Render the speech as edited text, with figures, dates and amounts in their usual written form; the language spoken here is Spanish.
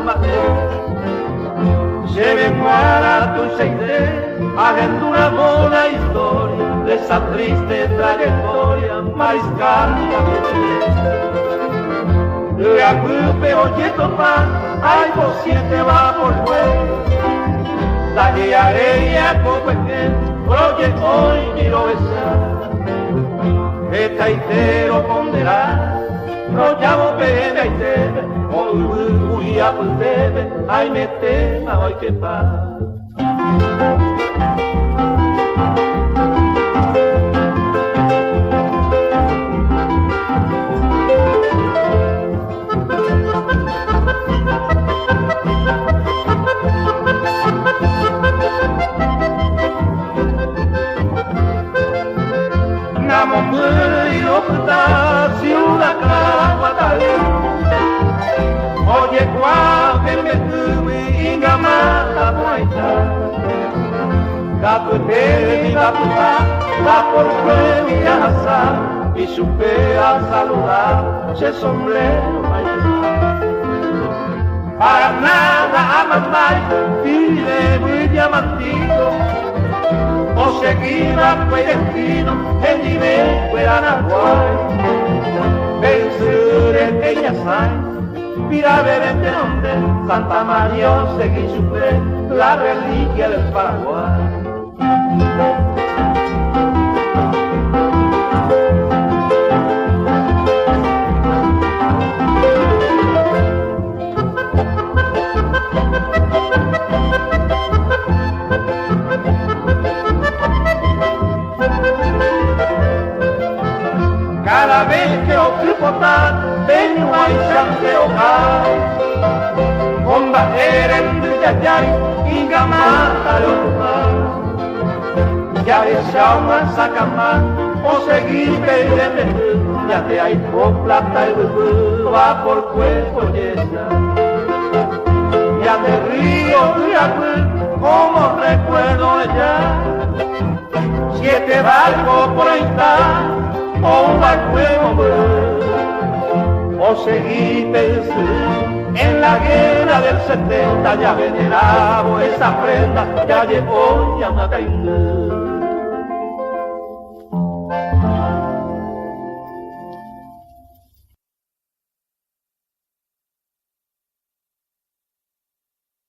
más. Se me para tu seite, haciendo una buena historia de esa triste trayectoria mariscando. Le agrupe oye topar, ay por siete va por fuego. La guía ella copeque, oye hoy quiero besar. Esta itero ponderá, no llamo pena y teme, hoy a pues debe, ay me tema, hoy que paz. Ciudad oye cuál que me tuve y gamata paita gato de gato va por fuego y azar y supe a saludar ese sombrero para nada a mamá y le muy diamantito o seguida fue destino el nivel fuera Nahuay pensé que ella sabe mira ver de donde Santa María seguí su fe la reliquia del Paraguay. Cada vez que ocupo tan vengo a de hogar combater en Yayay y Gamata de Omar ya esa una sacamán o seguir perdiendo ya te hay por plata y bebé va por cuerpo yesa ya te río como recuerdo ella 7 barcos por ahí está o un barco o seguí pensando en la guerra del 70 ya venerabo esa prenda ya llegó ya una caída.